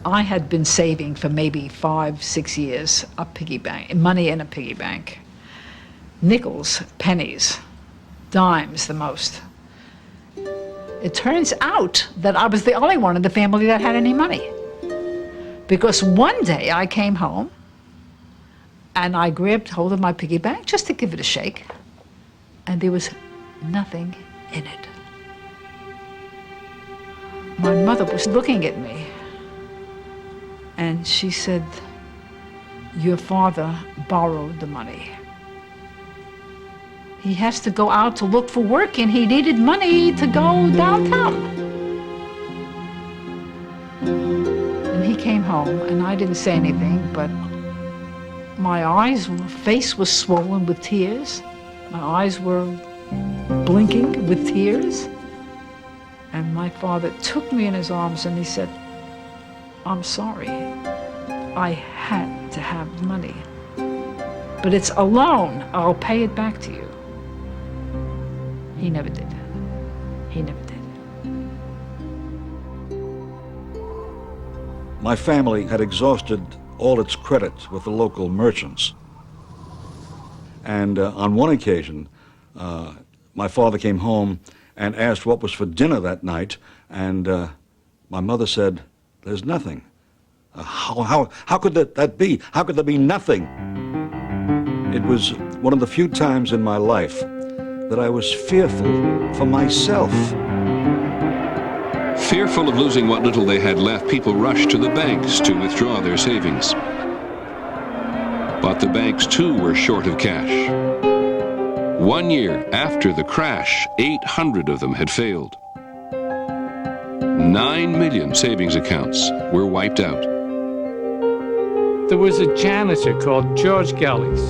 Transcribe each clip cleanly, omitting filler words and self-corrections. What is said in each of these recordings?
I had been saving for maybe 5, 6 years a piggy bank, money in a piggy bank. Nickels, pennies, dimes the most. It turns out that I was the only one in the family that had any money. Because one day I came home and I grabbed hold of my piggy bank just to give it a shake, and there was nothing in it. My mother was looking at me and she said, "Your father borrowed the money. He has to go out to look for work and he needed money to go downtown." And he came home and I didn't say anything, but my face was swollen with tears. My eyes were blinking with tears. And my father took me in his arms and he said, "I'm sorry. I had to have money. But it's a loan. I'll pay it back to you." He never did. He never did. My family had exhausted all its credit with the local merchants. And on one occasion, my father came home and asked what was for dinner that night, and my mother said, "There's nothing." How could that be? How could there be nothing? It was one of the few times in my life that I was fearful for myself. Fearful of losing what little they had left, people rushed to the banks to withdraw their savings. But the banks too were short of cash. 1 year after the crash, 800 of them had failed. 9 million savings accounts were wiped out. There was a janitor called George Gallies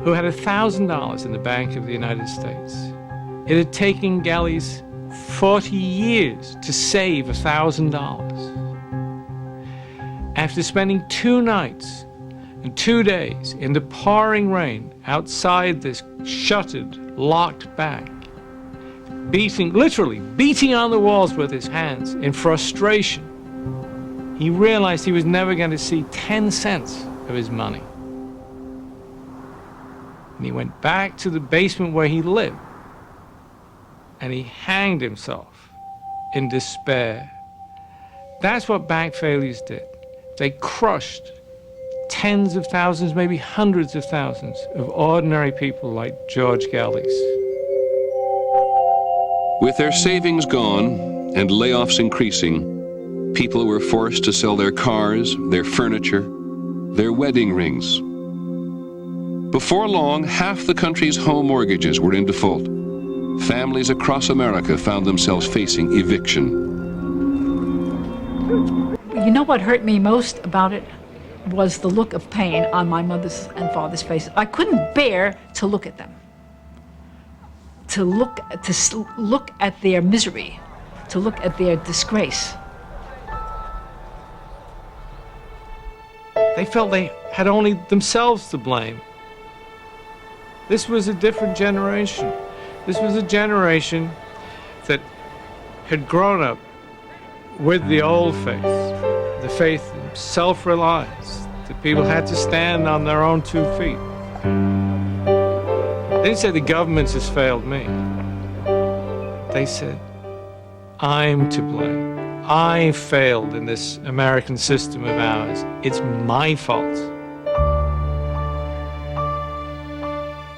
who had $1,000 in the Bank of the United States. It had taken Gallies 40 years to save $1,000. After spending 2 nights and 2 days in the pouring rain outside this shuttered, locked bank, literally beating on the walls with his hands in frustration, he realized he was never going to see 10 cents of his money. And he went back to the basement where he lived, and he hanged himself in despair. That's what bank failures did. They crushed tens of thousands, maybe hundreds of thousands of ordinary people like George Gallies. With their savings gone and layoffs increasing, people were forced to sell their cars, their furniture, their wedding rings. Before long, half the country's home mortgages were in default. Families across America found themselves facing eviction. You know what hurt me most about it was the look of pain on my mother's and father's faces. I couldn't bear to look at them, to look at their misery, to look at their disgrace. They felt they had only themselves to blame. This was a different generation. This was a generation that had grown up with the old faith, the faith in self-reliance, that people had to stand on their own 2 feet. They didn't say the government has failed me. They said, I'm to blame. I failed in this American system of ours. It's my fault.